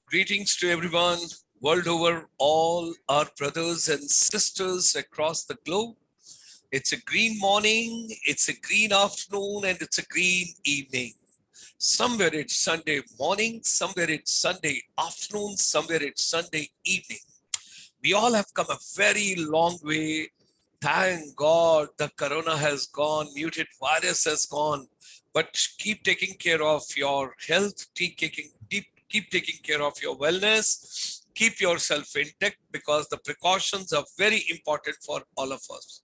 Greetings to everyone world over, all our brothers and sisters across the globe. It's a green morning, it's a green afternoon, and it's a green evening. Somewhere it's Sunday morning, somewhere it's Sunday afternoon, somewhere it's Sunday evening. We all have come a very long way. Thank God the corona has gone, muted virus has gone, but keep taking care of your health, keep taking care of your wellness, keep yourself intact because the precautions are very important for all of us.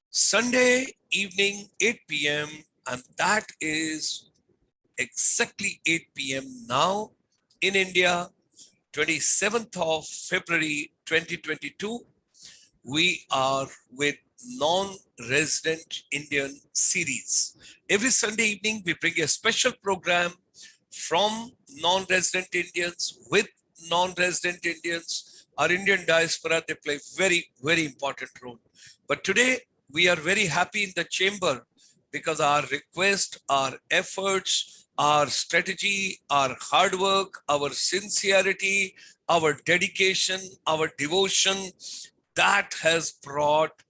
Sunday evening, 8 p.m., and that is exactly 8 p.m. now in India, 27th of February 2022. We are with non-resident Indian series. Every Sunday evening, we bring a special program from non-resident Indians with non-resident Indians. Our Indian diaspora, they play very important role. But today, we are very happy in the chamber because our request, our efforts, our strategy, our hard work, our sincerity, our dedication, our devotion, that has brought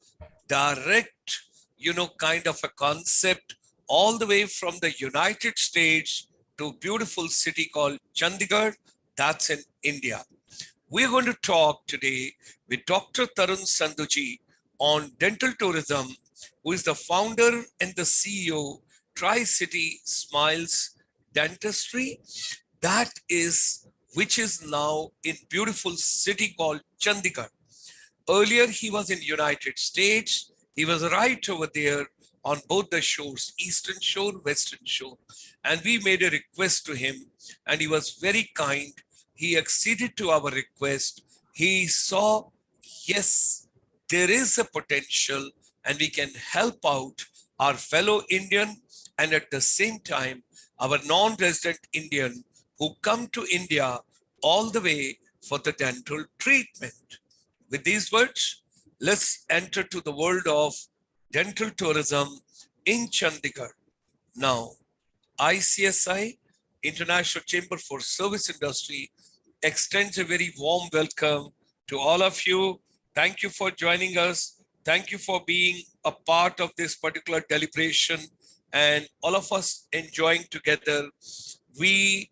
direct, kind of a concept all the way from the United States to a beautiful city called Chandigarh, that's in India. We're going to talk today with Dr. Tarun Sandhu on dental tourism, who is the founder and the CEO, Tri-City Smiles Dentistry, which is now in beautiful city called Chandigarh. Earlier, he was in United States. He was right over there on both the shores, Eastern Shore, Western Shore. And we made a request to him, and he was very kind. He acceded to our request. He saw, yes, there is a potential, and we can help out our fellow Indian, and at the same time, our non-resident Indian who come to India all the way for the dental treatment. With these words, let's enter to the world of dental tourism in Chandigarh. Now, ICSI, International Chamber for Service Industry, extends a very warm welcome to all of you. Thank you for joining us. Thank you for being a part of this particular deliberation and all of us enjoying together. We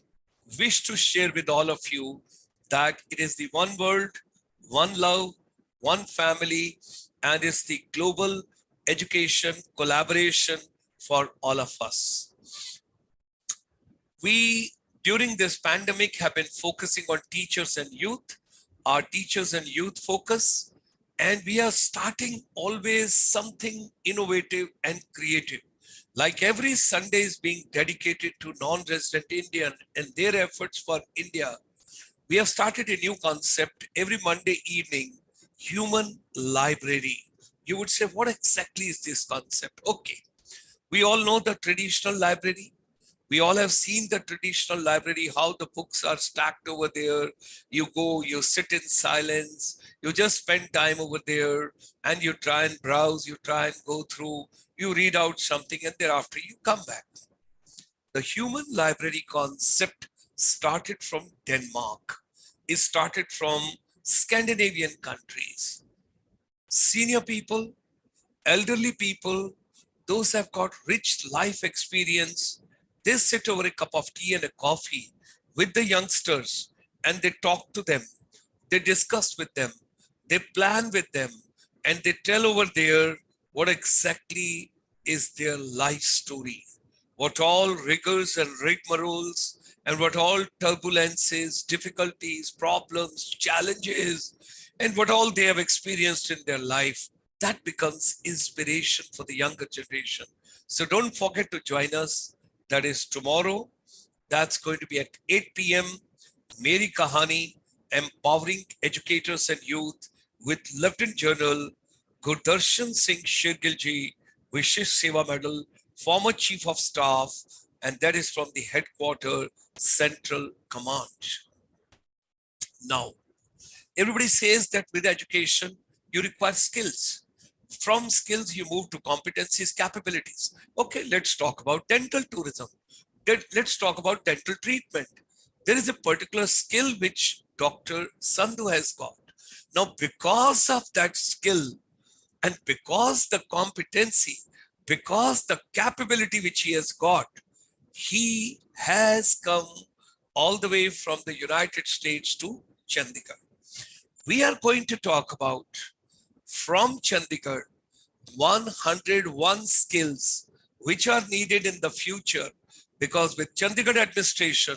wish to share with all of you that it is the one world, one love, one family, and it's the global education collaboration for all of us. We, during this pandemic, have been focusing on teachers and youth, our teachers and youth focus, and we are starting always something innovative and creative. Like every Sunday is being dedicated to non-resident Indian and their efforts for India, we have started a new concept every Monday evening, human library. You would say, what exactly is this concept? Okay, we all know the traditional library. We all have seen the traditional library, how the books are stacked over there. You go, you sit in silence, you just spend time over there and you try and browse, you try and go through, you read out something and thereafter you come back. The human library concept started from Denmark. It started from Scandinavian countries. Senior people, elderly people, those have got rich life experience, they sit over a cup of tea and a coffee with the youngsters and they talk to them, they discuss with them, they plan with them, and they tell over there what exactly is their life story, what all rigors and rigmaroles and what all turbulences, difficulties, problems, challenges, and what all they have experienced in their life. That becomes inspiration for the younger generation. So don't forget to join us. That is tomorrow. That's going to be at 8 p.m. Meri Kahani, Empowering Educators and Youth with Lieutenant General Gurdarshan Singh Shirgilji, Vishesh Seva Medal, former Chief of Staff, and that is from the headquarter Central Command. Now, everybody says that with education, you require skills. From skills, you move to competencies, capabilities. Okay, let's talk about dental tourism. Let's talk about dental treatment. There is a particular skill which Dr. Sandhu has got. Now, because of that skill and because the competency, because the capability which he has got, he has come all the way from the United States to Chandigarh. We are going to talk about from Chandigarh 101 skills which are needed in the future, because with Chandigarh administration,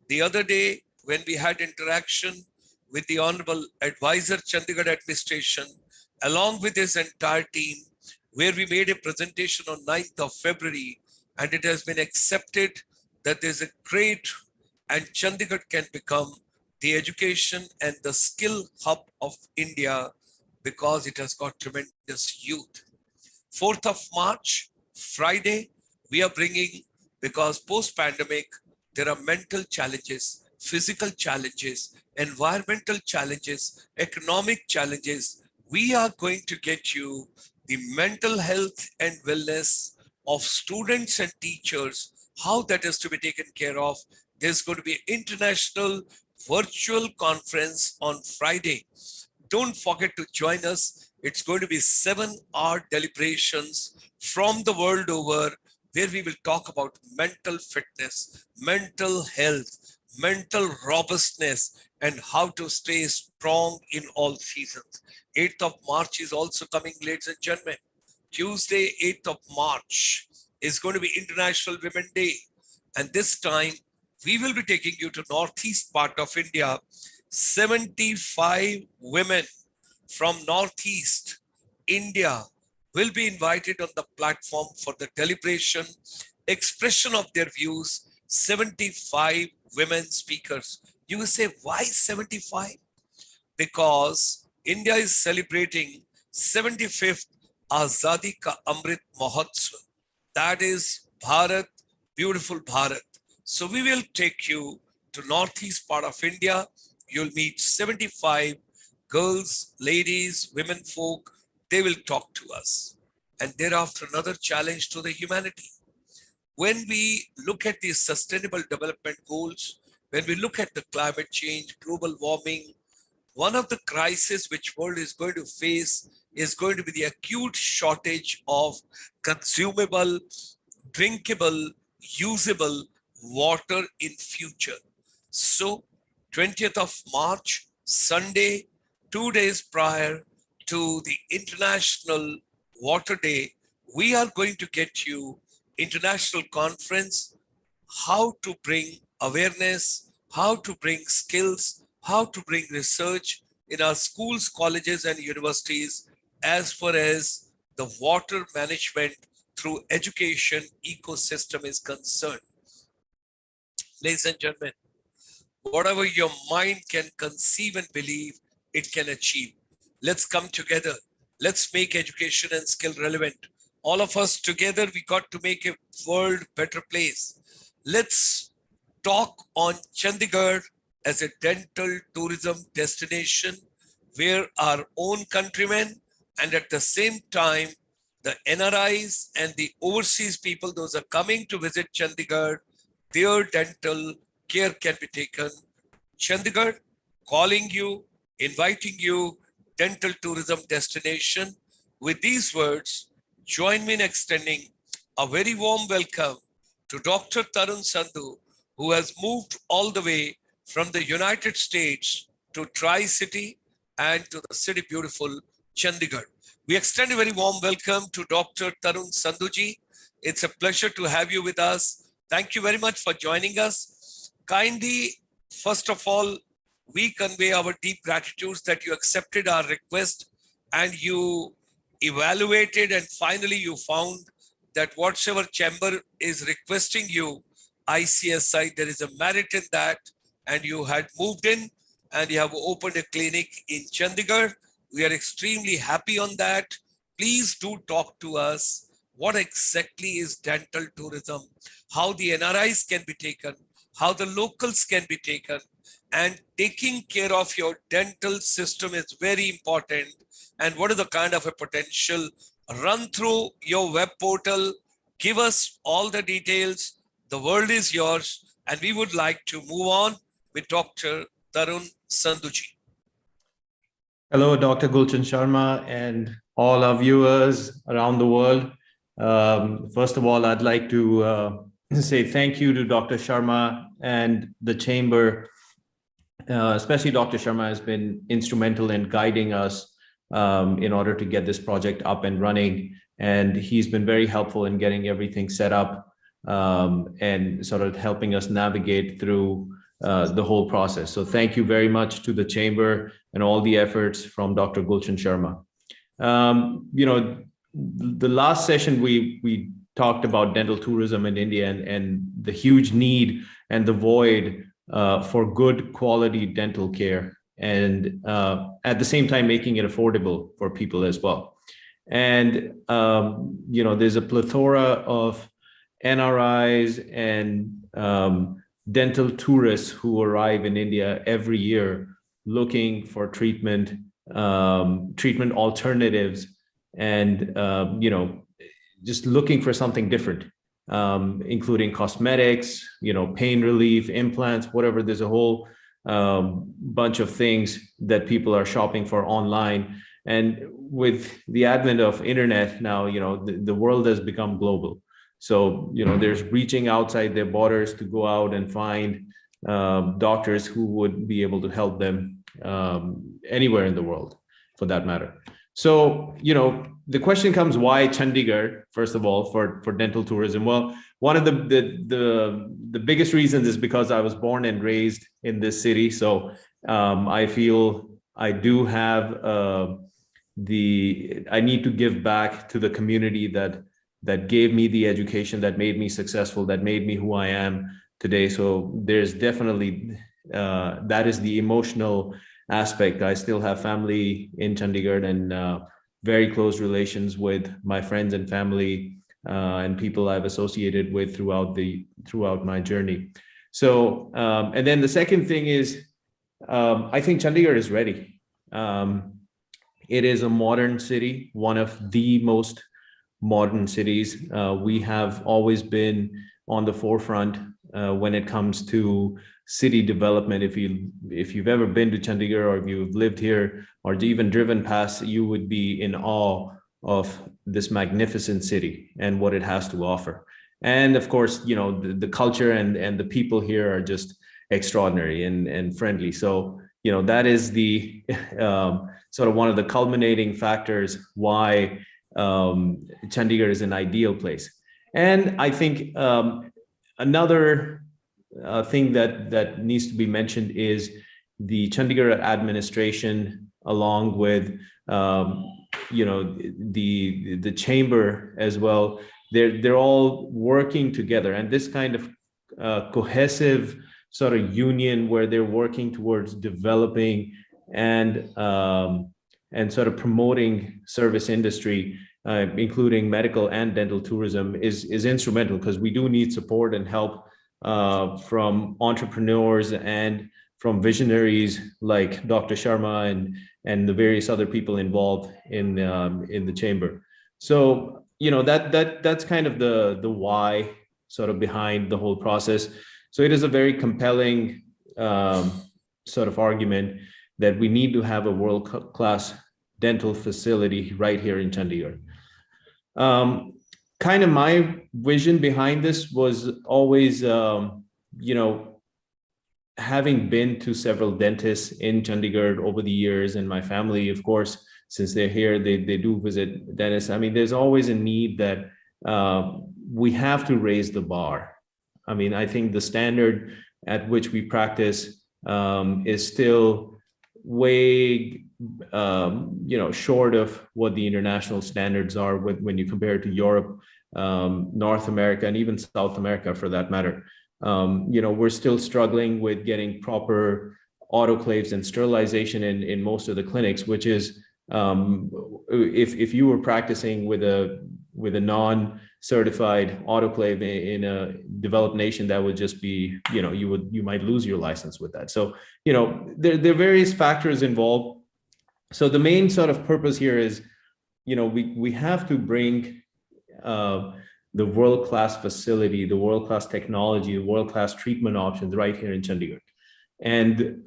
the other day when we had interaction with the Honorable Advisor Chandigarh administration along with his entire team, where we made a presentation on 9th of February, and it has been accepted that there's a great and Chandigarh can become the education and the skill hub of India because it has got tremendous youth. 4th of March, Friday, we are bringing, because post-pandemic, there are mental challenges, physical challenges, environmental challenges, economic challenges. We are going to get you the mental health and wellness of students and teachers, how that is to be taken care of. There's going to be an international virtual conference on Friday. Don't forget to join us. It's going to be 7-hour deliberations from the world over, where we will talk about mental fitness, mental health, mental robustness, and how to stay strong in all seasons. 8th of March is also coming, ladies and gentlemen. Tuesday, 8th of March is going to be International Women Day. And this time, we will be taking you to northeast part of India. 75 women from northeast India will be invited on the platform for the deliberation, expression of their views. 75 women speakers. You will say, why 75? Because India is celebrating 75th Azadi Ka Amrit Mahotsav. That is Bharat, beautiful Bharat. So we will take you to northeast part of India. You'll meet 75 girls, ladies, women folk. They will talk to us. And thereafter, another challenge to the humanity. When we look at these sustainable development goals, when we look at the climate change, global warming, one of the crises which world is going to face is going to be the acute shortage of consumable, drinkable, usable water in future. So 20th of March, Sunday, 2 days prior to the International Water Day, we are going to get you international conference, how to bring awareness, how to bring skills, how to bring research in our schools, colleges, and universities as far as the water management through education ecosystem is concerned. Ladies and gentlemen, whatever your mind can conceive and believe, it can achieve. Let's come together. Let's make education and skill relevant. All of us together, we got to make a world better place. Let's talk on Chandigarh as a dental tourism destination where our own countrymen and at the same time, the NRIs and the overseas people, those are coming to visit Chandigarh, their dental care can be taken. Chandigarh, calling you, inviting you, dental tourism destination. With these words, join me in extending a very warm welcome to Dr. Tarun Sandhu, who has moved all the way from the United States to Tri-City and to the city beautiful Chandigarh. We extend a very warm welcome to Dr. Tarun Sandhuji. It's a pleasure to have you with us. Thank you very much for joining us. Kindly, first of all, we convey our deep gratitude that you accepted our request and you evaluated and finally you found that whatsoever chamber is requesting you, ICSI, there is a merit in that, and you had moved in and you have opened a clinic in Chandigarh. We are extremely happy on that. Please do talk to us. What exactly is dental tourism? How the NRIs can be taken, how the locals can be taken, and taking care of your dental system is very important. And what is the kind of a potential? Run through your web portal, give us all the details. The world is yours, and we would like to move on with Dr. Tarun Sandhuji. Hello, Dr. Gulshan Sharma and all our viewers around the world. First of all, I'd like to say thank you to Dr. Sharma and the Chamber. Especially Dr. Sharma has been instrumental in guiding us in order to get this project up and running. And he's been very helpful in getting everything set up and sort of helping us navigate through the whole process. So thank you very much to the Chamber and all the efforts from Dr. Gulshan Sharma. The last session we talked about dental tourism in India and the huge need and the void for good quality dental care, and at the same time making it affordable for people as well. And there's a plethora of NRIs and dental tourists who arrive in India every year looking for treatment alternatives, and just looking for something different, including cosmetics, pain relief, implants, whatever. There's a whole bunch of things that people are shopping for online. And with the advent of internet now, the world has become global. So, there's reaching outside their borders to go out and find doctors who would be able to help them anywhere in the world, for that matter. So, the question comes, why Chandigarh, first of all, for dental tourism? Well, one of the biggest reasons is because I was born and raised in this city. So I feel I do have I need to give back to the community that gave me the education, that made me successful, that made me who I am today. So there's definitely, that is the emotional aspect. I still have family in Chandigarh and very close relations with my friends and family and people I've associated with throughout my journey. So, and then the second thing is, I think Chandigarh is ready. It is a modern city, one of the most modern cities. We have always been on the forefront when it comes to city development. If you've ever been to Chandigarh, or if you've lived here or even driven past, you would be in awe of this magnificent city and what it has to offer. And of course, the culture and the people here are just extraordinary and friendly. So, that is the sort of one of the culminating factors why Chandigarh is an ideal place. And I think another thing that needs to be mentioned is the Chandigarh administration, along with the chamber as well. They're all working together, and this kind of cohesive sort of union where they're working towards developing and sort of promoting service industry, including medical and dental tourism, is instrumental, because we do need support and help from entrepreneurs and from visionaries like Dr. Sharma and the various other people involved in the chamber. So, that's kind of the why sort of behind the whole process. So it is a very compelling sort of argument that we need to have a world-class dental facility right here in Chandigarh. Kind of my vision behind this was always, having been to several dentists in Chandigarh over the years, and my family, of course, since they're here, they do visit dentists. I mean, there's always a need that we have to raise the bar. I mean, I think the standard at which we practice is still way, short of what the international standards are when you compare it to Europe, North America, and even South America for that matter. We're still struggling with getting proper autoclaves and sterilization in most of the clinics, which is, if you were practicing with a non-certified autoclave in a developed nation, that would just be, you might lose your license with that. So, there are various factors involved. So the main sort of purpose here is, we have to bring the world-class facility, the world-class technology, the world-class treatment options right here in Chandigarh. And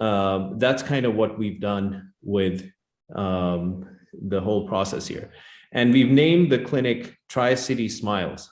that's kind of what we've done with the whole process here. And we've named the clinic Tri-City Smiles.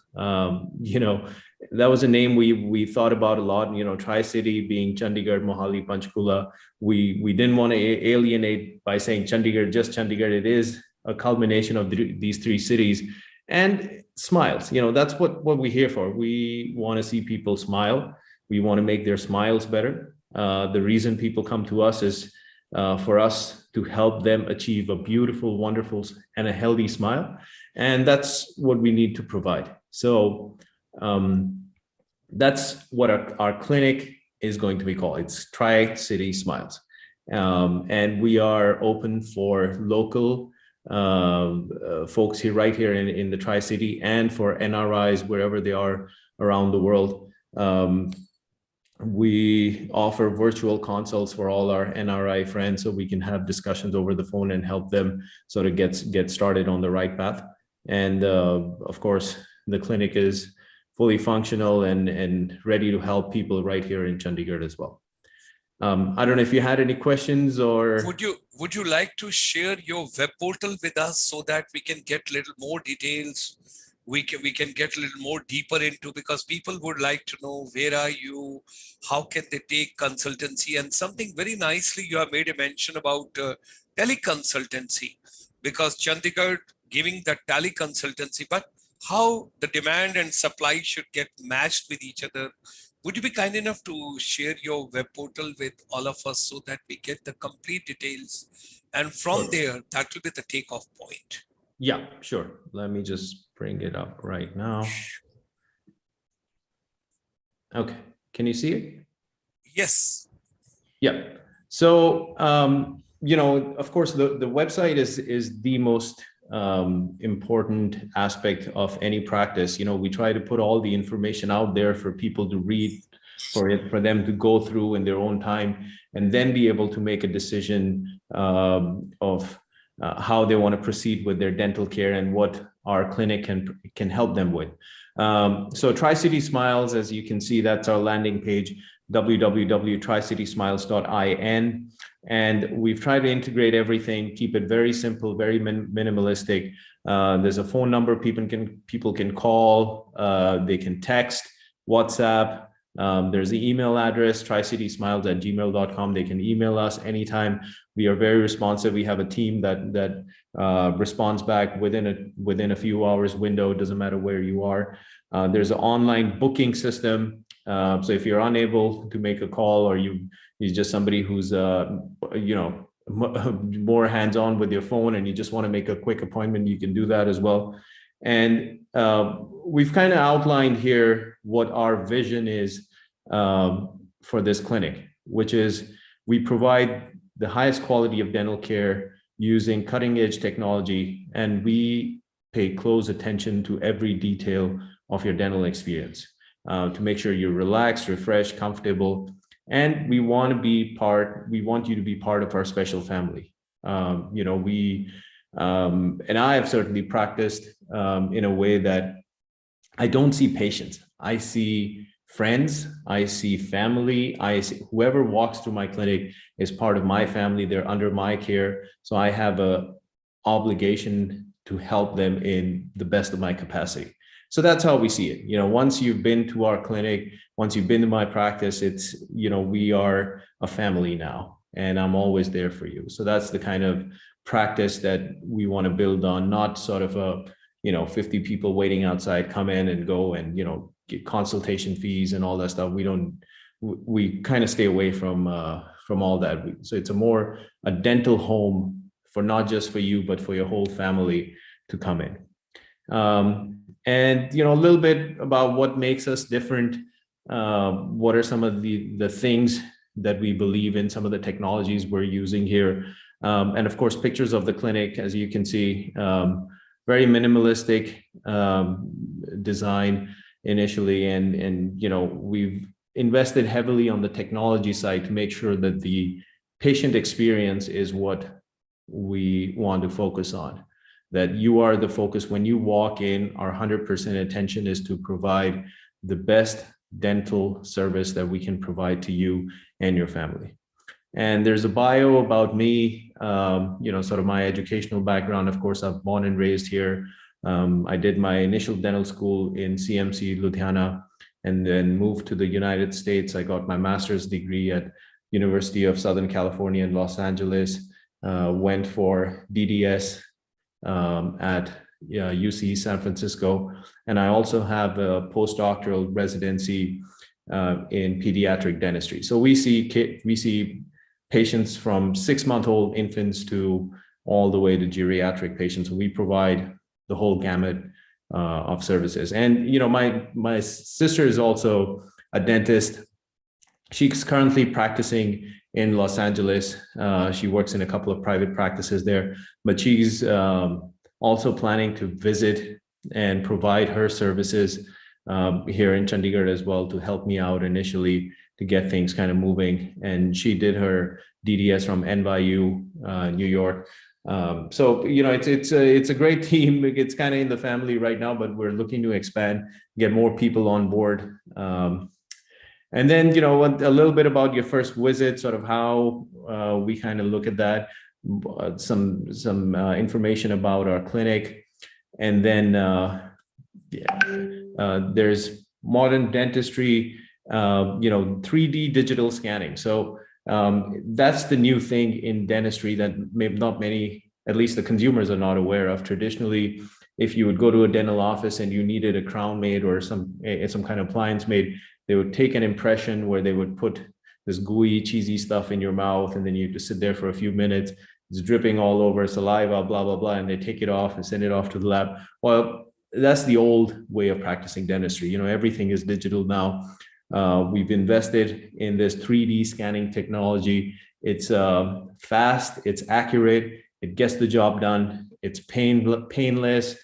That was a name we thought about a lot. Tri-City being Chandigarh, Mohali, Panchkula. We didn't want to alienate by saying Chandigarh, just Chandigarh. It is a culmination of these three cities. And smiles, that's what we're here for. We want to see people smile. We want to make their smiles better. The reason people come to us is for us to help them achieve a beautiful, wonderful, and a healthy smile. And that's what we need to provide. So that's what our clinic is going to be called. It's Tri-City Smiles. And we are open for local folks here, right here in the Tri-City, and for NRIs wherever they are around the world. We offer virtual consults for all our NRI friends, so we can have discussions over the phone and help them sort of get started on the right path. And of course, the clinic is fully functional and ready to help people right here in Chandigarh as well. I don't know if you had any questions, or would you like to share your web portal with us so that we can get a little more details? We can get a little more deeper into, because people would like to know, where are you, how can they take consultancy, and something very nicely you have made a mention about teleconsultancy, because Chandigarh giving that teleconsultancy, but how the demand and supply should get matched with each other. Would you be kind enough to share your web portal with all of us so that we get the complete details, and from there that will be the takeoff point? Yeah, sure. Let me just bring it up right now. Okay, can you see it? Yes. Yeah. So, of course, the website is the most important aspect of any practice. We try to put all the information out there for people to read, for them to go through in their own time, and then be able to make a decision of how they want to proceed with their dental care and what our clinic can help them with. So Tri-City Smiles, as you can see, that's our landing page, www.tricitysmiles.in. And we've tried to integrate everything, keep it very simple, very minimalistic. There's a phone number people can call, they can text, WhatsApp. There's the email address, tricitysmiles@gmail.com. They can email us anytime. We are very responsive. We have a team that responds back within a few hours window. It doesn't matter where you are. There's an online booking system. So if you're unable to make a call, or you're just somebody who's more hands-on with your phone and you just want to make a quick appointment, you can do that as well. And we've kind of outlined here what our vision is for this clinic, which is we provide the highest quality of dental care using cutting-edge technology, and we pay close attention to every detail of your dental experience to make sure you're relaxed, refreshed, comfortable. And we want you to be part of our special family. And I have certainly practiced in a way that I don't see patients. I see friends, I see family, I see whoever walks through my clinic is part of my family. They're under my care. So I have an obligation to help them in the best of my capacity. So that's how we see it. Once you've been to our clinic, once you've been to my practice, it's, we are a family now, and I'm always there for you. So that's the kind of practice that we want to build on, not sort of 50 people waiting outside, come in and go and, get consultation fees and all that stuff. We kind of stay away from all that. So it's a dental home for not just for you, but for your whole family to come in. And, a little bit about what makes us different. What are some of the things that we believe in, some of the technologies we're using here. And of course, pictures of the clinic, as you can see, very minimalistic design initially. And we've invested heavily on the technology side to make sure that the patient experience is what we want to focus on. That you are the focus. When you walk in, our 100% attention is to provide the best dental service that we can provide to you and your family. And there's a bio about me, sort of my educational background. Of course, I'm born and raised here. I did my initial dental school in CMC, Ludhiana, and then moved to the United States. I got my master's degree at University of Southern California in Los Angeles, went for DDS at UC San Francisco. And I also have a postdoctoral residency in pediatric dentistry. So we see patients from 6-month-old infants to all the way to geriatric patients. We provide the whole gamut of services. And my sister is also a dentist. She's currently practicing in Los Angeles. She works in a couple of private practices there, but she's also planning to visit and provide her services here in Chandigarh as well to help me out initially to get things kind of moving. And she did her DDS from NYU, New York. So it's a great team. It's kind of in the family right now, but we're looking to expand, get more people on board. And then a little bit about your first visit, sort of how we kind of look at that, some information about our clinic, and then there's modern dentistry, 3D digital scanning. So that's the new thing in dentistry that maybe not many, at least the consumers, are not aware of. Traditionally, if you would go to a dental office and you needed a crown made or some kind of appliance made, they would take an impression where they would put this gooey, cheesy stuff in your mouth, and then you have to sit there for a few minutes. It's dripping all over, saliva, blah, blah, blah, and they take it off and send it off to the lab. Well, that's the old way of practicing dentistry. Everything is digital now. We've invested in this 3D scanning technology. It's fast, it's accurate, it gets the job done, it's painless.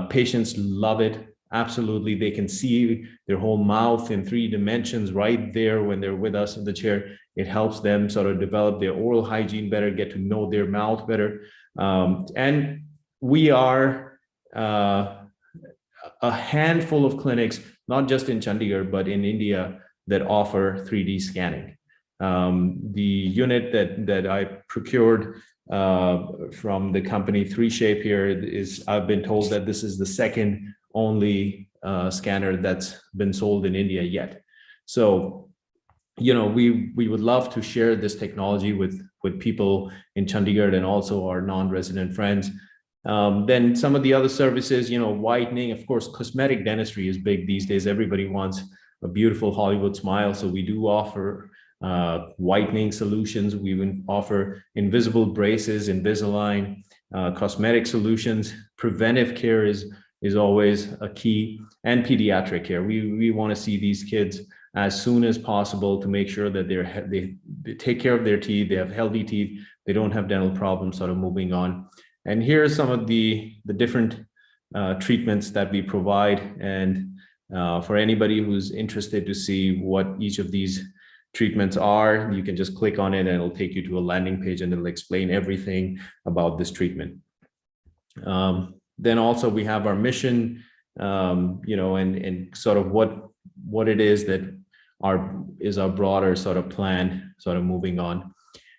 Patients love it. Absolutely. They can see their whole mouth in 3 dimensions right there when they're with us in the chair. It helps them sort of develop their oral hygiene better, get to know their mouth better. And we are a handful of clinics, not just in Chandigarh, but in India, that offer 3D scanning. The unit that I procured from the company 3Shape here is, I've been told that this is the second only scanner that's been sold in India yet. So, we would love to share this technology with people in Chandigarh and also our non-resident friends. Then some of the other services, whitening, of course, cosmetic dentistry is big these days. Everybody wants a beautiful Hollywood smile. So we do offer whitening solutions. We even offer invisible braces, Invisalign, cosmetic solutions. Preventive care is always a key, and pediatric care. We want to see these kids as soon as possible to make sure that they take care of their teeth, they have healthy teeth, they don't have dental problems, sort of moving on. And here are some of the different treatments that we provide. And for anybody who's interested to see what each of these treatments are, you can just click on it and it'll take you to a landing page and it'll explain everything about this treatment. Then also we have our mission, and sort of what it is that is our broader sort of plan, sort of moving on.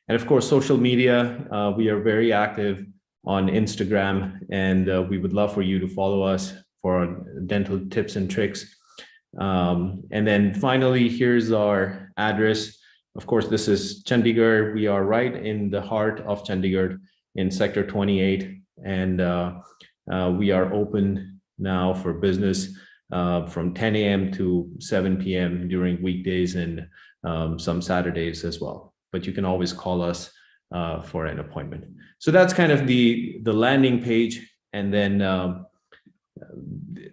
And of course, social media, we are very active on Instagram, and we would love for you to follow us for dental tips and tricks. And then finally, here's our address. Of course, this is Chandigarh. We are right in the heart of Chandigarh in Sector 28. And we are open now for business from 10 a.m. to 7 p.m. during weekdays and some Saturdays as well. But you can always call us for an appointment. So that's kind of the landing page. And then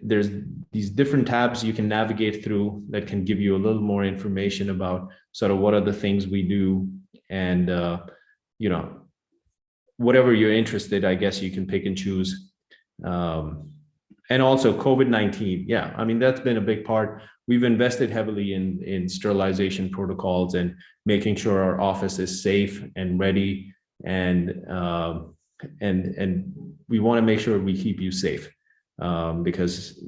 there's these different tabs you can navigate through that can give you a little more information about sort of what are the things we do. And, whatever you're interested, I guess you can pick and choose. And also COVID-19. Yeah, I mean, that's been a big part. We've invested heavily in sterilization protocols and making sure our office is safe and ready. And we want to make sure we keep you safe. because,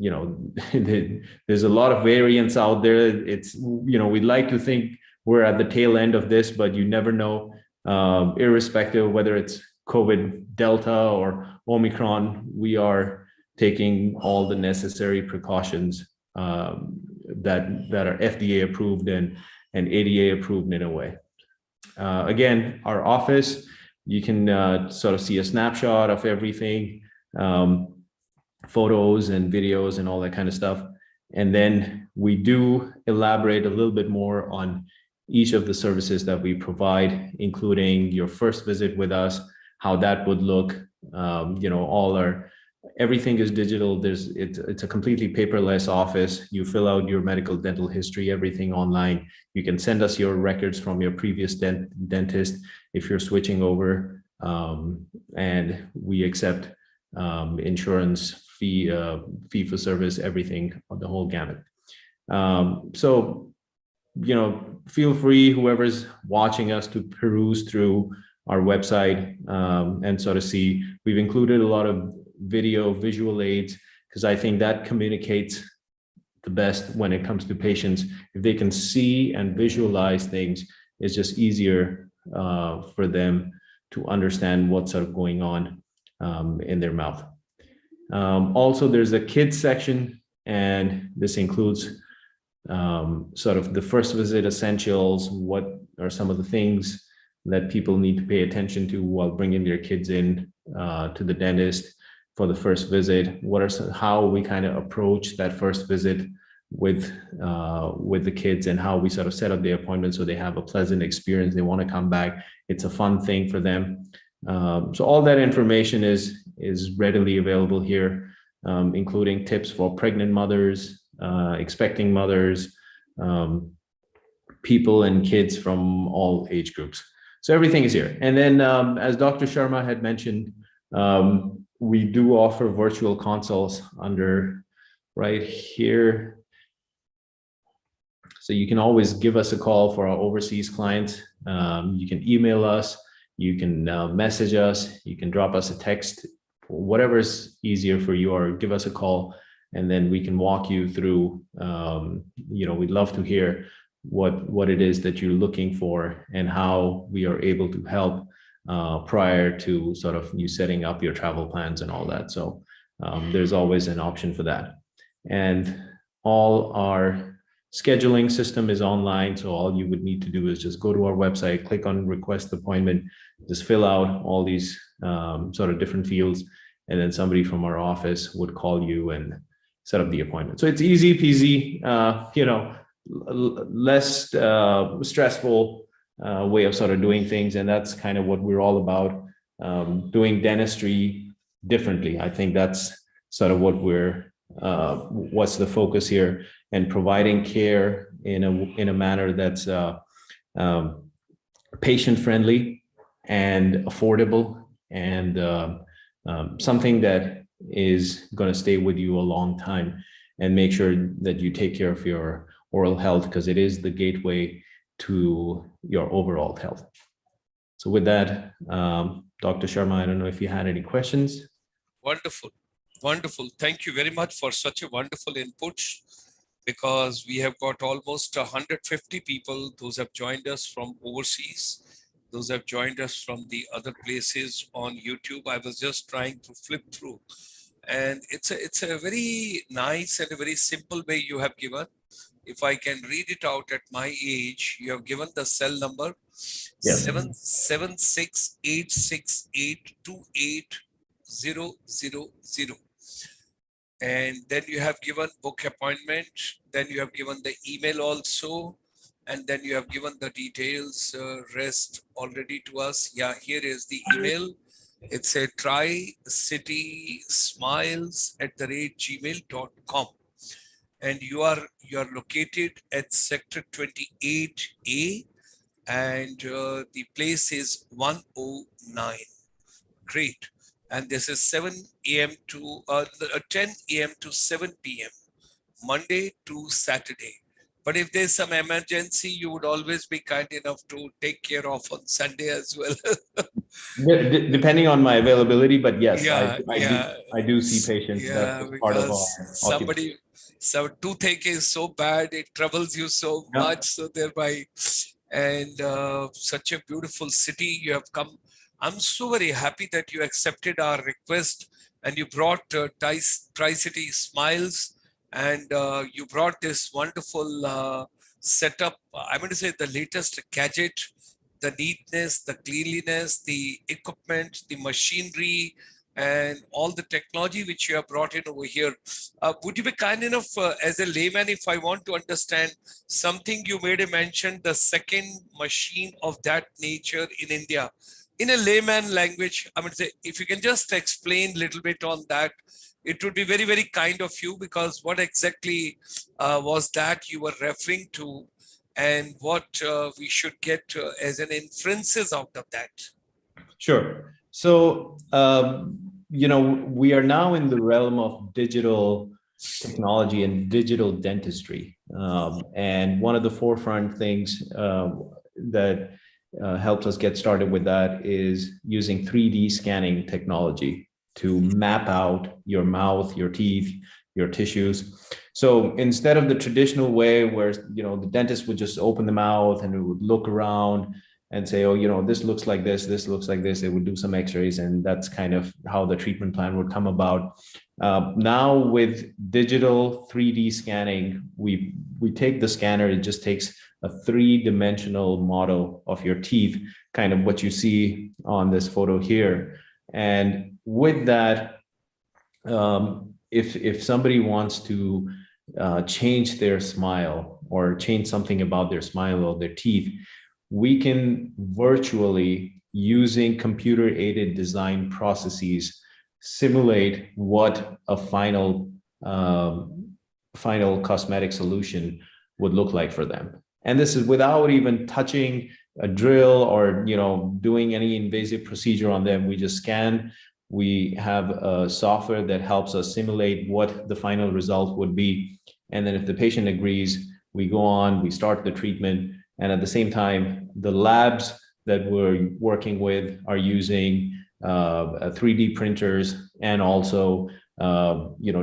there's a lot of variance out there. It's, we'd like to think we're at the tail end of this, but you never know, irrespective of whether it's COVID Delta or Omicron, we are taking all the necessary precautions that are FDA approved and ADA approved in a way. Again, our office, you can sort of see a snapshot of everything, photos and videos and all that kind of stuff. And then we do elaborate a little bit more on each of the services that we provide, including your first visit with us, how that would look. Everything is digital. It's a completely paperless office. You fill out your medical dental history, everything online. You can send us your records from your previous dentist if you're switching over, and we accept insurance, fee for service, everything, the whole gamut. So, feel free, whoever's watching us, to peruse through our website and sort of see. We've included a lot of visual aids, because I think that communicates the best when it comes to patients. If they can see and visualize things, it's just easier for them to understand what's sort of going on in their mouth. Also, there's a kids section, and this includes sort of the first visit essentials. What are some of the things that people need to pay attention to while bringing their kids in to the dentist for the first visit? How we kind of approach that first visit with the kids, and how we sort of set up the appointment so they have a pleasant experience. They want to come back. It's a fun thing for them. So all that information is readily available here, including tips for pregnant mothers, expecting mothers, people and kids from all age groups. So everything is here. And then, as Dr. Sharma had mentioned, we do offer virtual consults under right here. So you can always give us a call for our overseas clients. You can email us, you can message us, you can drop us a text, whatever is easier for you, or give us a call, and then we can walk you through. We'd love to hear what it is that you're looking for and how we are able to help prior to sort of you setting up your travel plans and all that. So there's always an option for that. And all our scheduling system is online. So all you would need to do is just go to our website, click on request appointment, just fill out all these sort of different fields, and then somebody from our office would call you and set up the appointment. So it's easy peasy, less stressful way of sort of doing things. And that's kind of what we're all about, doing dentistry differently. I think that's sort of what's the focus here, and providing care in a manner that's patient friendly and affordable, and something that is going to stay with you a long time, and make sure that you take care of your oral health, because it is the gateway to your overall health. So with that, Dr. Sharma, I don't know if you had any questions. Wonderful. Wonderful. Thank you very much for such a wonderful input, because we have got almost 150 people. Those have joined us from overseas. Those have joined us from the other places on YouTube. I was just trying to flip through, and it's a very nice and a very simple way you have given. If I can read it out at my age, you have given the cell number, Yes. 776-868-28000. And then you have given book appointment. Then you have given the email also. And then you have given the details, rest already to us. Yeah, here is the email. It's a tricitysmiles@gmail.com. And you are located at sector 28A, and the place is 109. Great. And this is 7 a.m. to 10 a.m. to 7 p.m. Monday to Saturday. But if there's some emergency, you would always be kind enough to take care of on Sunday as well. Depending on my availability, but yes, Yeah, yeah, I do see patients. That's yeah, part of our because occupation. so toothache is so bad, it troubles you so Yeah. much, so thereby, and such a beautiful city you have come. I'm so very happy that you accepted our request and you brought Tri-City Smiles, and you brought this wonderful setup. I'm going to say the latest gadget, the neatness, the cleanliness, the equipment, the machinery, and all the technology which you have brought in over here. Would you be kind enough, as a layman, if I want to understand something you made a mention, the second machine of that nature in India? In a layman language, I would say, if you can just explain a little bit on that, it would be very, very kind of you, because what exactly was that you were referring to, and what we should get as an inferences out of that? Sure. So, we are now in the realm of digital technology and digital dentistry. And one of the forefront things that helps us get started with that is using 3D scanning technology to map out your mouth, your teeth, your tissues. So instead of the traditional way where, the dentist would just open the mouth and it would look around and say, oh, this looks like this looks like this, they would do some x-rays, and that's kind of how the treatment plan would come about. Now with digital 3D scanning, we take the scanner, it just takes a three-dimensional model of your teeth, kind of what you see on this photo here. And with that, if somebody wants to change their smile or change something about their smile or their teeth, we can virtually, using computer-aided design processes, simulate what a final cosmetic solution would look like for them. And this is without even touching a drill or doing any invasive procedure on them. We just scan. We have a software that helps us simulate what the final result would be. And then if the patient agrees, we go on, we start the treatment. And at the same time, the labs that we're working with are using 3D printers and also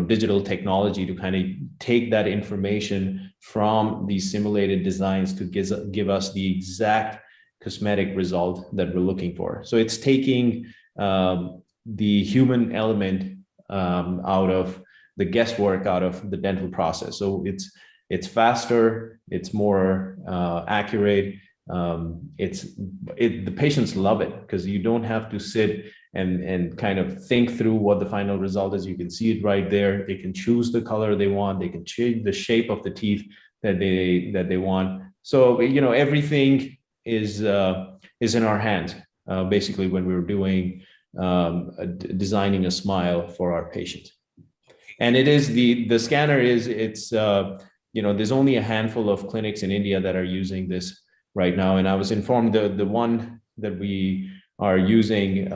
digital technology to kind of take that information from these simulated designs to give us the exact cosmetic result that we're looking for. So it's taking the human element out of the guesswork out of the dental process. So it's faster, it's more accurate. The patients love it because you don't have to sit and kind of think through what the final result is. You can see it right there. They can choose the color they want. They can change the shape of the teeth that they want. So everything is in our hands basically when we're doing designing a smile for our patient. And it is the scanner is there's only a handful of clinics in India that are using this right now. And I was informed the one that we are using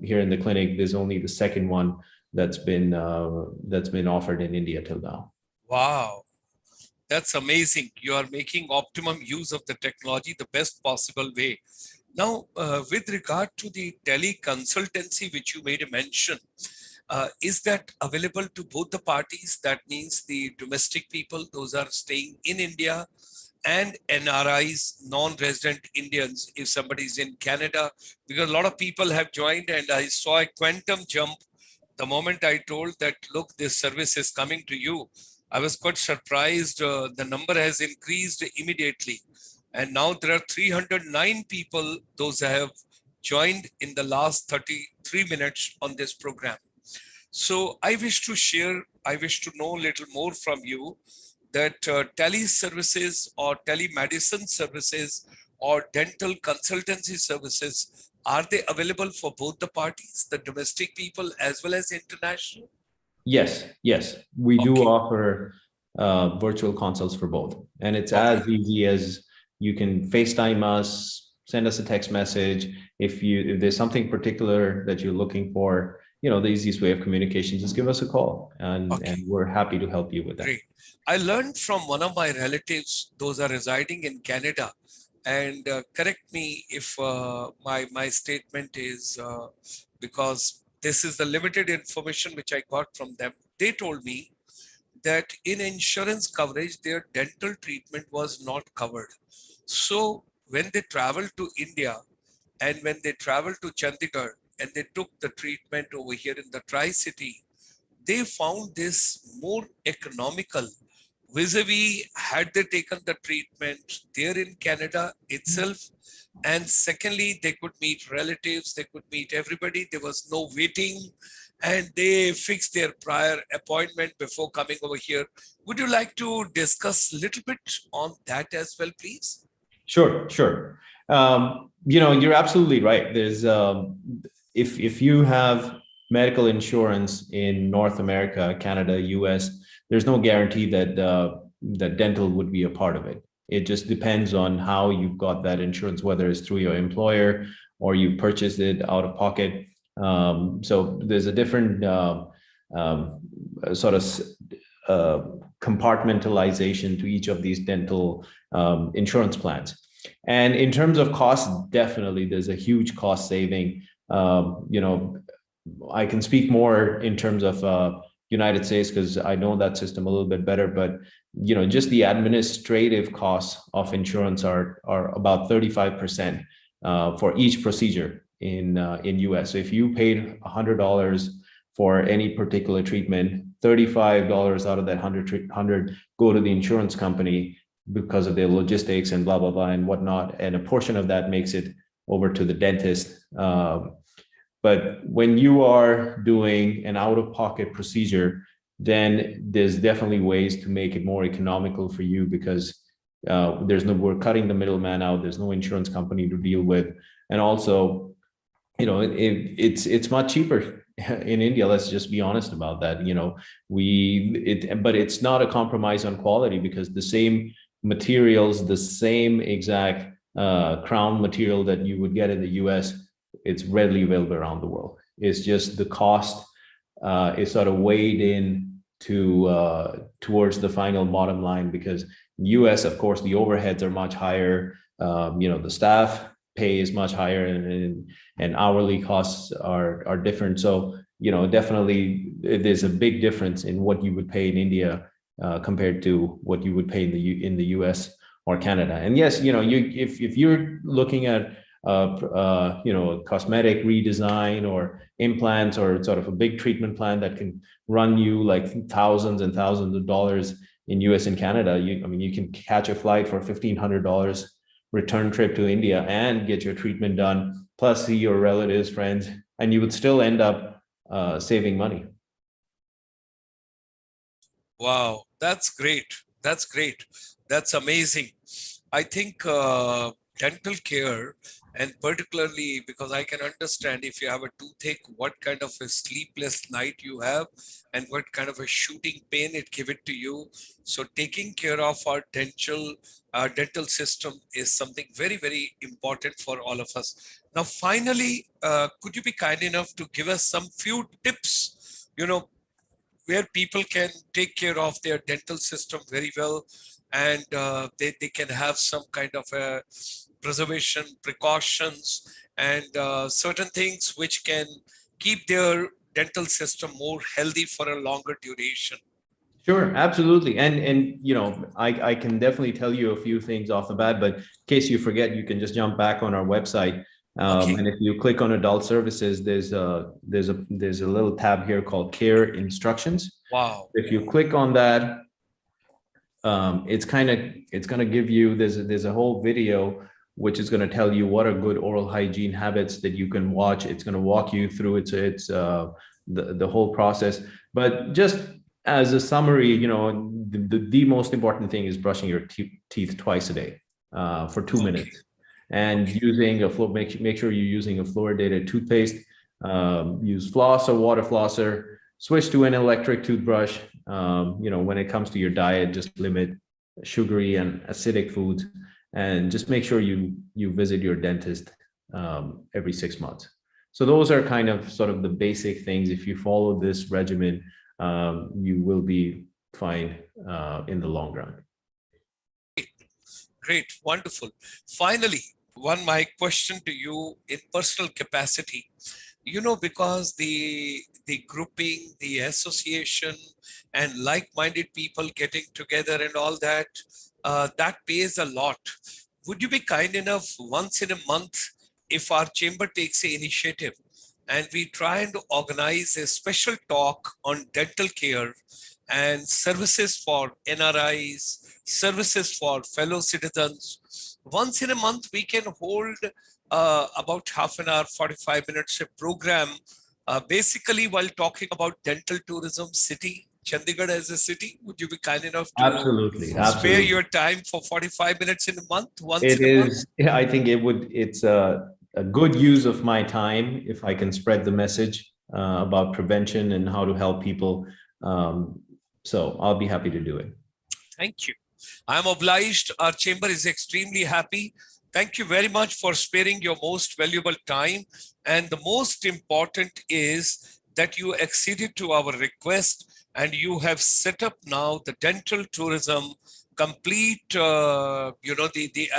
here in the clinic, there's only the second one that's been offered in India till now. Wow, that's amazing. You are making optimum use of the technology the best possible way. Now, with regard to the teleconsultancy, which you made a mention, is that available to both the parties? That means the domestic people, those are staying in India, and NRIs, non-resident Indians, if somebody is in Canada, because a lot of people have joined, and I saw a quantum jump the moment I told that, look, this service is coming to you. I was quite surprised. The number has increased immediately. And now there are 309 people, those have joined in the last 33 minutes on this program. So I wish to know a little more from you that tele services or telemedicine services or dental consultancy services, are they available for both the parties, the domestic people as well as international? Yes. We do offer virtual consults for both. And it's as easy as you can FaceTime us, send us a text message. If there's something particular that you're looking for, the easiest way of communication, just give us a call, and Okay, we're happy to help you with that. great. I learned from one of my relatives, those are residing in Canada, and correct me if my statement is because this is the limited information which I got from them. They told me that in insurance coverage, their dental treatment was not covered. So when they traveled to India and when they traveled to Chandigarh and they took the treatment over here in the Tri-City, they found this more economical vis-a-vis had they taken the treatment there in Canada itself. And secondly, they could meet relatives, they could meet everybody. There was no waiting, and they fixed their prior appointment before coming over here. Would you like to discuss a little bit on that as well, please? Sure, sure. You're absolutely right. There's if you have medical insurance in North America, Canada, US, there's no guarantee that that dental would be a part of it. It just depends on how you got that insurance, whether it's through your employer or you purchased it out of pocket. So there's a different sort of compartmentalization to each of these dental insurance plans. And in terms of cost, definitely there's a huge cost saving. I can speak more in terms of United States because I know that system a little bit better, but just the administrative costs of insurance are about 35% for each procedure in US. So if you paid $100 for any particular treatment, $35 out of that 100 go to the insurance company because of their logistics and blah, blah, blah, and whatnot. And a portion of that makes it over to the dentist. But when you are doing an out-of-pocket procedure, then there's definitely ways to make it more economical for you because we're cutting the middleman out. There's no insurance company to deal with. And also, it's much cheaper in India. Let's just be honest about that. But it's not a compromise on quality because the same materials, the same exact crown material that you would get in the US, it's readily available around the world. It's just the cost is sort of weighed in towards the final bottom line because US, of course, the overheads are much higher. The staff pay is much higher and hourly costs are different. So, definitely there's a big difference in what you would pay in India compared to what you would pay in the US or Canada. And yes, if you're looking at cosmetic redesign or implants or sort of a big treatment plan that can run you like thousands and thousands of dollars in US and Canada, you can catch a flight for $1,500 return trip to India and get your treatment done, plus see your relatives, friends, and you would still end up saving money. Wow, that's great. That's great. That's amazing. I think dental care, and particularly because I can understand if you have a toothache, what kind of a sleepless night you have and what kind of a shooting pain it give it to you. So taking care of our dental system is something very, very important for all of us. Now, finally, could you be kind enough to give us some few tips, where people can take care of their dental system very well and they can have some kind of a preservation precautions and certain things which can keep their dental system more healthy for a longer duration? Sure, absolutely. And I can definitely tell you a few things off the bat, but in case you forget, you can just jump back on our website. Okay. And if you click on adult services, there's a little tab here called care instructions. Wow. If you click on that, it's going to give you, there's a whole video which is going to tell you what are good oral hygiene habits that you can watch. It's going to walk you through the whole process. But just as a summary, the most important thing is brushing your teeth twice a day for 2 minutes, and using make sure you're using a fluoridated toothpaste. Use floss or water flosser. Switch to an electric toothbrush. When it comes to your diet, just limit sugary and acidic foods, and just make sure you visit your dentist every 6 months. So those are kind of sort of the basic things. If you follow this regimen, you will be fine in the long run. Great, wonderful. Finally, my question to you in personal capacity, because the grouping, the association, and like-minded people getting together and all that, that pays a lot. Would you be kind enough once in a month, if our chamber takes the initiative and we try and organize a special talk on dental care and services for NRIs, services for fellow citizens? Once in a month, we can hold about half an hour, 45 minutes a program, basically while talking about dental tourism city, Chandigarh as a city. Would you be kind enough to Absolutely, spare absolutely. your time for 45 minutes in a month, once It in a month? is, yeah, I think it's a good use of my time if I can spread the message about prevention and how to help people. So I'll be happy to do it. Thank you. I'm obliged. Our chamber is extremely happy. Thank you very much for sparing your most valuable time. And the most important is that you acceded to our request and you have set up now the dental tourism complete, the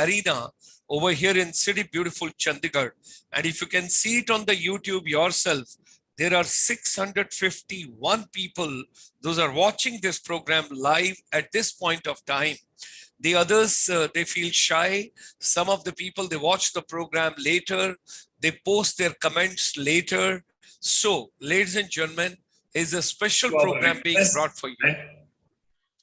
arena over here in city beautiful Chandigarh. And if you can see it on the YouTube yourself, there are 651 people. Those are watching this program live at this point of time. The others, they feel shy. Some of the people, they watch the program later. They post their comments later. So, ladies and gentlemen, is a special program being brought for you.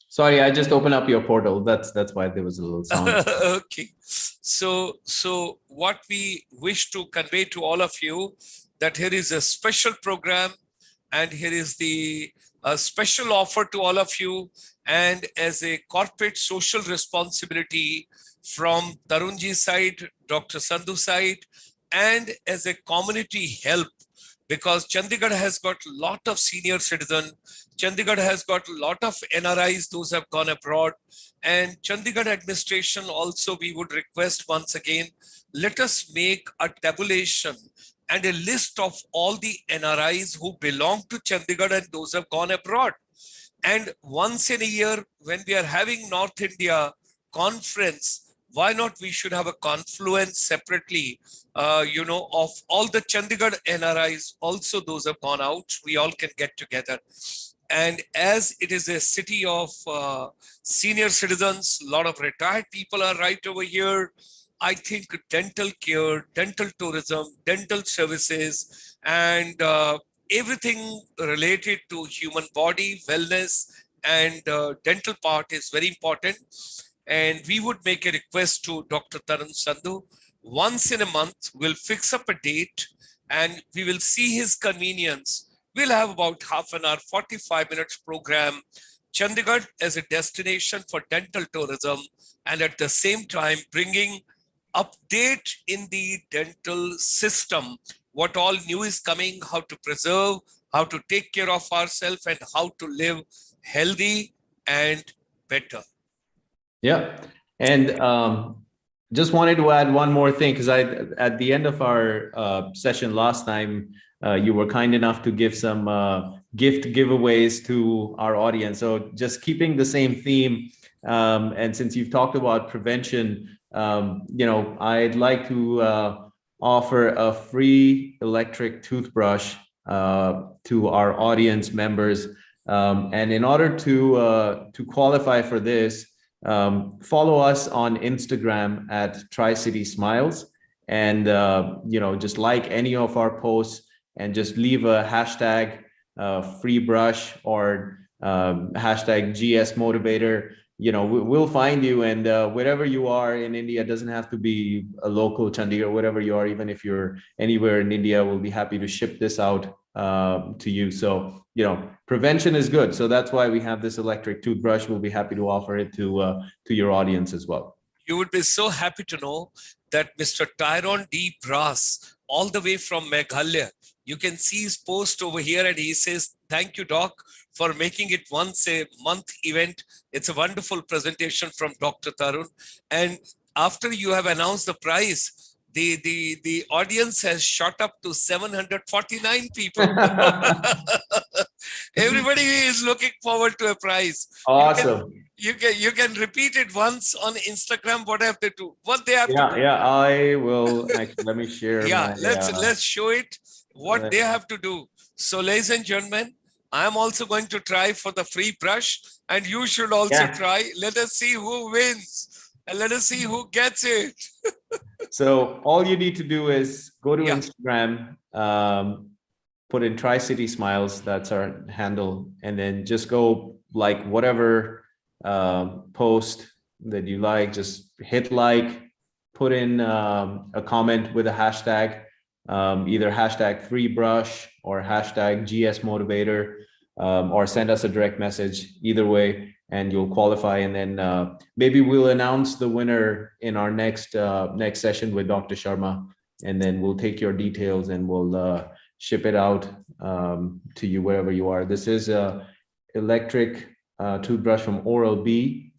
Sorry, I just opened up your portal. That's why there was a little sound. Okay. So what we wish to convey to all of you, that here is a special program and here is the special offer to all of you, and as a corporate social responsibility from Tarunji's side, Dr. Sandhu side, and as a community help, because Chandigarh has got a lot of senior citizens, Chandigarh has got a lot of NRIs, those have gone abroad, and Chandigarh administration also, we would request once again, let us make a tabulation and a list of all the NRIs who belong to Chandigarh and those have gone abroad. And once in a year, when we are having North India conference, why not we should have a confluence separately, of all the Chandigarh NRIs, also those have gone out, we all can get together. And as it is a city of senior citizens, a lot of retired people are right over here. I think dental care, dental tourism, dental services, and everything related to human body, wellness, and dental part is very important. And we would make a request to Dr. Tarun Sandhu. Once in a month, we'll fix up a date and we will see his convenience. We'll have about half an hour, 45 minutes program, Chandigarh as a destination for dental tourism, and at the same time bringing update in the dental system, what all new is coming, how to preserve, how to take care of ourselves, and how to live healthy and better. Yeah, and just wanted to add one more thing, because at the end of our session last time, you were kind enough to give some gift giveaways to our audience. So just keeping the same theme, and since you've talked about prevention, I'd like to offer a free electric toothbrush to our audience members. And in order to qualify for this, follow us on Instagram at Tri-City Smiles, and just like any of our posts and just leave a hashtag free brush or hashtag GS Motivator. We'll find you, and wherever you are in India, doesn't have to be a local Chandigarh, wherever you are, even if you're anywhere in India, we'll be happy to ship this out to you. So, prevention is good. So that's why we have this electric toothbrush. We'll be happy to offer it to your audience as well. You would be so happy to know that Mr. Tyrone D. Brass, all the way from Meghalaya, you can see his post over here, and he says, thank you, Doc, for making it once a month event. It's a wonderful presentation from Dr. Tarun. And after you have announced the prize, The audience has shot up to 749 people. Everybody is looking forward to a prize. Awesome. You can repeat it once on Instagram. What have they do? What they have to Yeah, do? yeah, I will actually, let me share Yeah, my, let's show it what they have to do. So, ladies and gentlemen, I am also going to try for the free brush, and you should also yeah. try. Let us see who wins, and let us see who gets it. So all you need to do is go to Yeah. Instagram, put in Tri-City Smiles, that's our handle, and then just go like whatever post that you like, just hit like, put in a comment with a hashtag, either hashtag free brush or hashtag GS motivator, or send us a direct message, either way, and you'll qualify. And then maybe we'll announce the winner in our next session with Dr. Sharma, and then we'll take your details and we'll ship it out to you wherever you are. This is a electric toothbrush from Oral-B.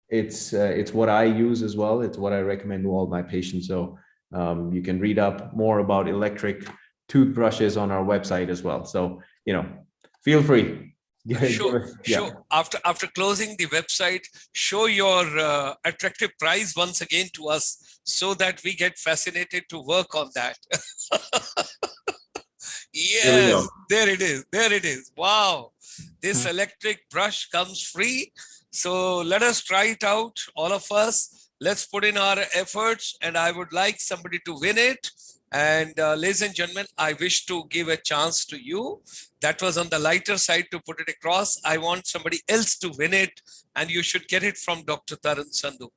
It's what I use as well. It's what I recommend to all my patients. So you can read up more about electric toothbrushes on our website as well. So, feel free. Sure. After closing the website, show your attractive prize once again to us so that we get fascinated to work on that. Yes, there it is. There it is. Wow. This electric brush comes free. So let us try it out, all of us. Let's put in our efforts, and I would like somebody to win it. And ladies and gentlemen, I wish to give a chance to you. That was on the lighter side to put it across. I want somebody else to win it, and you should get it from Dr. Tarun Sandhu.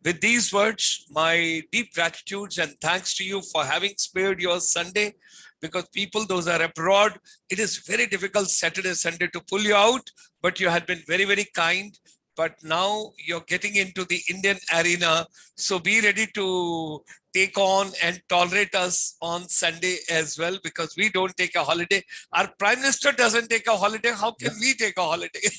With these words, my deep gratitudes and thanks to you for having spared your Sunday, because people, those are abroad, it is very difficult Saturday, Sunday to pull you out, but you had been very, very kind. But now you're getting into the Indian arena. So be ready to take on and tolerate us on Sunday as well, because we don't take a holiday. Our Prime Minister doesn't take a holiday. How can we take a holiday?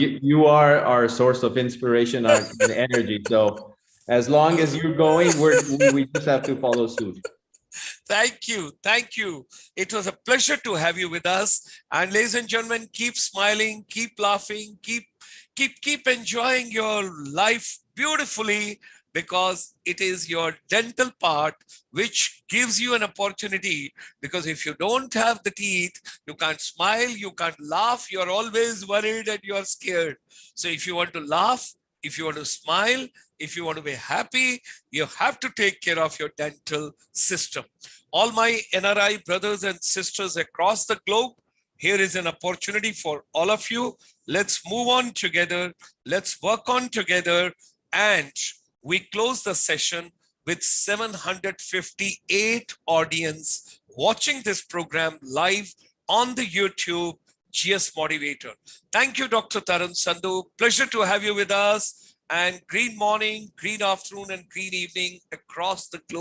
You are our source of inspiration and energy. So as long as you're going, we just have to follow suit. Thank you. Thank you. It was a pleasure to have you with us. And ladies and gentlemen, keep smiling, keep laughing, keep enjoying your life beautifully, because it is your dental part which gives you an opportunity. Because if you don't have the teeth, you can't smile, you can't laugh, you're always worried and you're scared. So if you want to laugh, if you want to smile, if you want to be happy, you have to take care of your dental system. All my NRI brothers and sisters across the globe, here is an opportunity for all of you. Let's move on together. Let's work on together. And we close the session with 758 audience watching this program live on the YouTube GS Motivator. Thank you, Dr. Tarun Sandhu. Pleasure to have you with us. And green morning, green afternoon, and green evening across the globe.